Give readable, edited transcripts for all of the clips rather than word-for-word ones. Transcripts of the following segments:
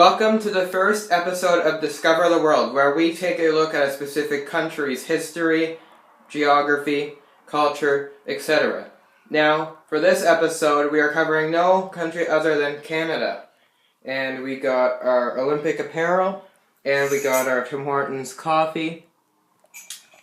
Welcome to the first episode of Discover the World, where we take a look at a specific country's history, geography, culture, etc. Now, for this episode, we are covering no country other than Canada. And we got our Olympic apparel, and we got our Tim Hortons coffee.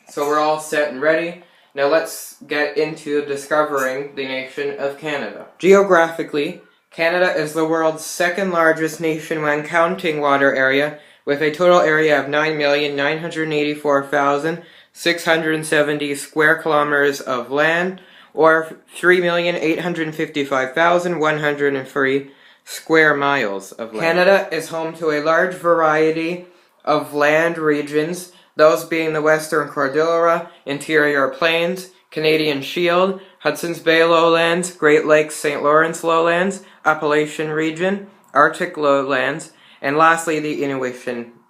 So we're all set and ready. Now let's get into discovering the nation of Canada. Geographically, Canada is the world's second largest nation when counting water area, with a total area of 9,984,670 square kilometers of land, or 3,855,103 square miles of land. Canada is home to a large variety of land regions, those being the Western Cordillera, Interior Plains, Canadian Shield, Hudson's Bay Lowlands, Great Lakes St. Lawrence Lowlands, Appalachian Region, Arctic Lowlands, and lastly the Inuit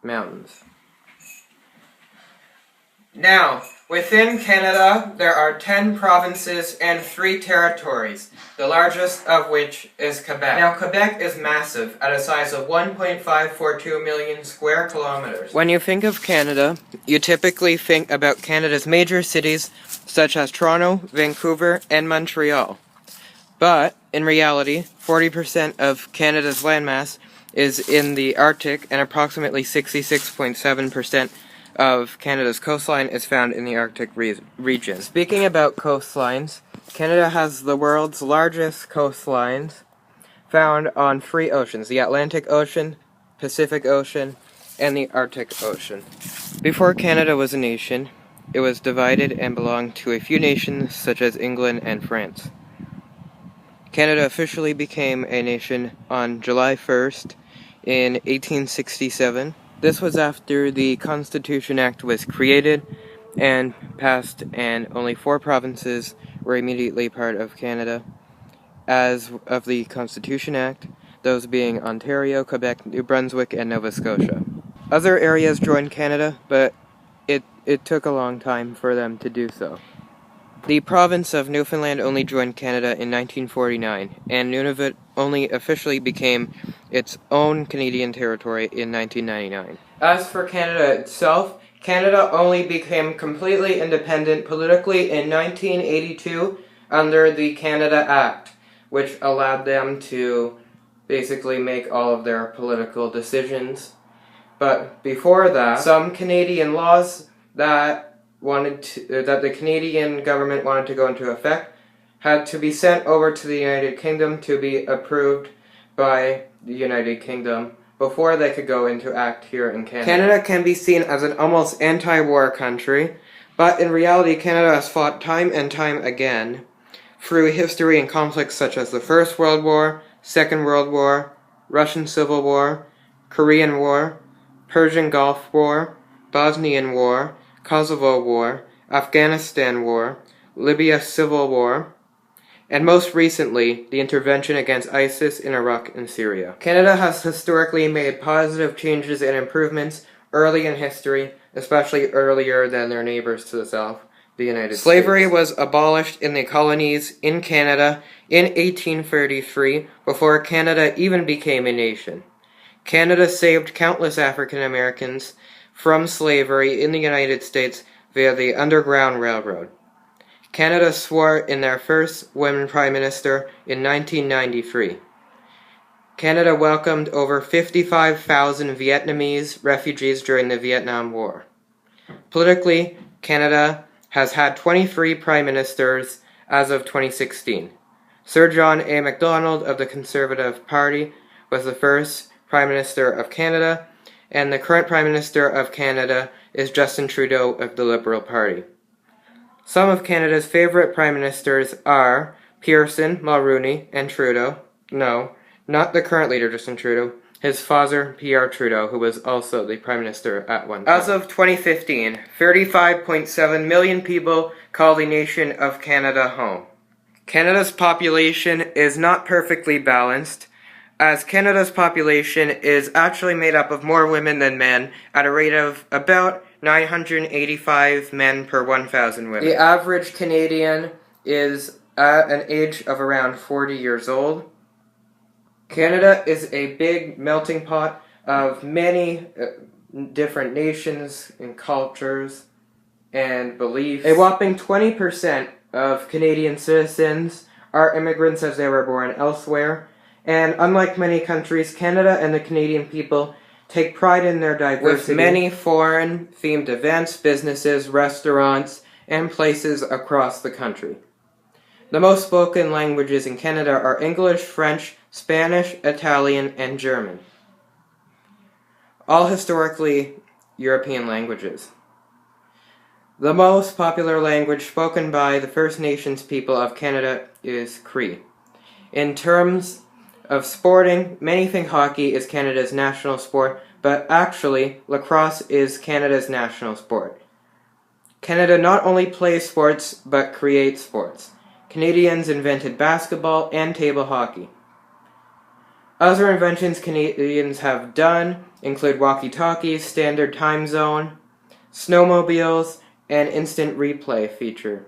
Mountains. Now, within Canada, there are 10 provinces and 3 territories, the largest of which is Quebec. Now, Quebec is massive, at a size of 1.542 million square kilometers. When you think of Canada, you typically think about Canada's major cities, such as Toronto, Vancouver, and Montreal. But, in reality, 40% of Canada's landmass is in the Arctic, and approximately 66.7% of Canada's coastline is found in the Arctic region. Speaking about coastlines, Canada has the world's largest coastlines found on 3 oceans, the Atlantic Ocean, Pacific Ocean, and the Arctic Ocean. Before Canada was a nation, it was divided and belonged to a few nations such as England and France. Canada officially became a nation on July 1st in 1867. This was after the Constitution Act was created and passed, and only 4 provinces were immediately part of Canada as of the Constitution Act, those being Ontario, Quebec, New Brunswick, and Nova Scotia. Other areas joined Canada, but it took a long time for them to do so. The province of Newfoundland only joined Canada in 1949, and Nunavut only officially became its own Canadian territory in 1999. As for Canada itself, Canada only became completely independent politically in 1982 under the Canada Act, which allowed them to basically make all of their political decisions. But before that, some Canadian laws that the Canadian government wanted to go into effect had to be sent over to the United Kingdom to be approved by the United Kingdom before they could go into act here in Canada. Canada can be seen as an almost anti-war country, but in reality Canada has fought time and time again through history and conflicts such as the First World War, Second World War, Russian Civil War, Korean War, Persian Gulf War, Bosnian War, Kosovo War, Afghanistan War, Libya Civil War, and most recently, the intervention against ISIS in Iraq and Syria. Canada has historically made positive changes and improvements early in history, especially earlier than their neighbors to the south, the United States. Slavery was abolished in the colonies in Canada in 1833, before Canada even became a nation. Canada saved countless African Americans from slavery in the United States via the Underground Railroad. Canada swore in their first women prime minister in 1993. Canada welcomed over 55,000 Vietnamese refugees during the Vietnam War. Politically, Canada has had 23 prime ministers as of 2016. Sir John A. Macdonald of the Conservative Party was the first Prime Minister of Canada, and the current Prime Minister of Canada is Justin Trudeau of the Liberal Party. Some of Canada's favorite Prime Ministers are Pearson, Mulroney, and Trudeau. No, not the current leader, Justin Trudeau. His father, Pierre Trudeau, who was also the Prime Minister at one time. As of 2015, 35.7 million people call the nation of Canada home. Canada's population is not perfectly balanced, as Canada's population is actually made up of more women than men at a rate of about 985 men per 1,000 women. The average Canadian is at an age of around 40 years old. Canada is a big melting pot of many different nations and cultures and beliefs. A whopping 20% of Canadian citizens are immigrants as they were born elsewhere, and unlike many countries, Canada and the Canadian people take pride in their diversity, with many foreign-themed events, businesses, restaurants, and places across the country. The most spoken languages in Canada are English, French, Spanish, Italian, and German, all historically European languages. The most popular language spoken by the First Nations people of Canada is Cree. In terms of sporting, many think hockey is Canada's national sport, but actually, lacrosse is Canada's national sport. Canada not only plays sports, but creates sports. Canadians invented basketball and table hockey. Other inventions Canadians have done include walkie-talkies, standard time zone, snowmobiles, and instant replay feature.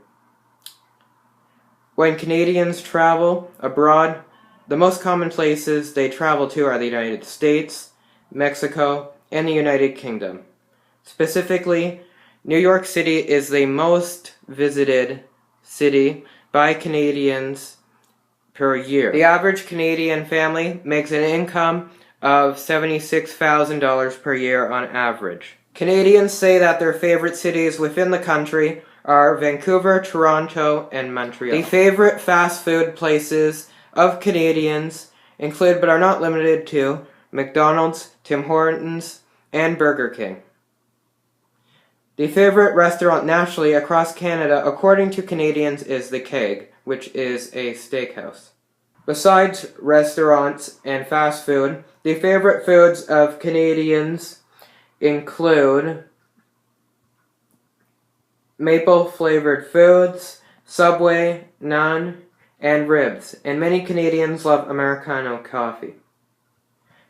When Canadians travel abroad, the most common places they travel to are the United States, Mexico, and the United Kingdom. Specifically, New York City is the most visited city by Canadians per year. The average Canadian family makes an income of $76,000 per year on average. Canadians say that their favorite cities within the country are Vancouver, Toronto, and Montreal. The favorite fast food places of Canadians include, but are not limited to, McDonald's, Tim Hortons, and Burger King. The favorite restaurant nationally across Canada, according to Canadians, is The Keg, which is a steakhouse. Besides restaurants and fast food, the favorite foods of Canadians include maple-flavored foods, Subway, naan, and ribs, and many Canadians love Americano coffee.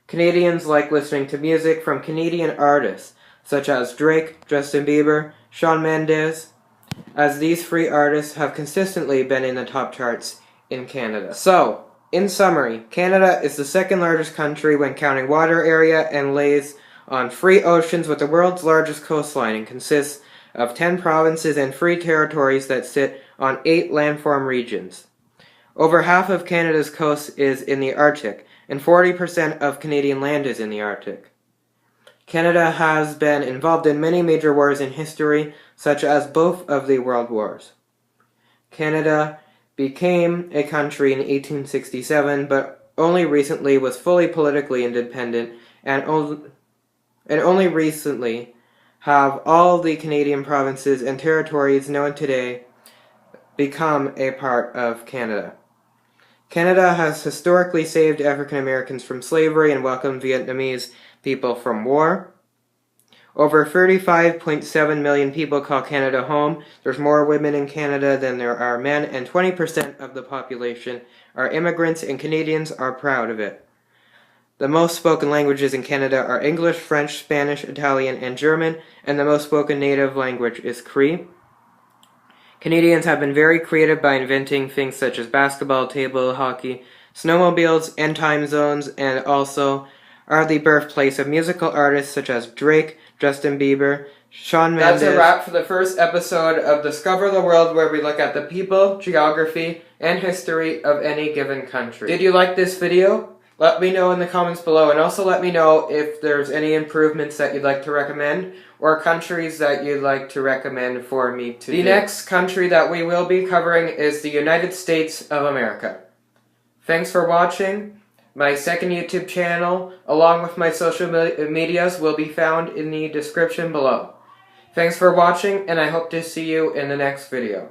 Canadians like listening to music from Canadian artists, such as Drake, Justin Bieber, Shawn Mendes, as these three artists have consistently been in the top charts in Canada. So, in summary, Canada is the second largest country when counting water area and lays on 3 oceans with the world's largest coastline and consists of 10 provinces and 3 territories that sit on 8 landform regions. Over half of Canada's coast is in the Arctic, and 40% of Canadian land is in the Arctic. Canada has been involved in many major wars in history, such as both of the World Wars. Canada became a country in 1867, but only recently was fully politically independent, and only recently have all the Canadian provinces and territories known today become a part of Canada. Canada has historically saved African Americans from slavery and welcomed Vietnamese people from war. Over 35.7 million people call Canada home. There's more women in Canada than there are men, and 20% of the population are immigrants, and Canadians are proud of it. The most spoken languages in Canada are English, French, Spanish, Italian, and German, and the most spoken native language is Cree. Canadians have been very creative by inventing things such as basketball, table hockey, snowmobiles, and time zones, and also are the birthplace of musical artists such as Drake, Justin Bieber, Shawn Mendes. That's a wrap for the first episode of Discover the World, where we look at the people, geography, and history of any given country. Did you like this video? Let me know in the comments below, and also let me know if there's any improvements that you'd like to recommend, or countries that you'd like to recommend for me to do. The next country that we will be covering is the United States of America. Thanks for watching. My second YouTube channel, along with my social medias, will be found in the description below. Thanks for watching, and I hope to see you in the next video.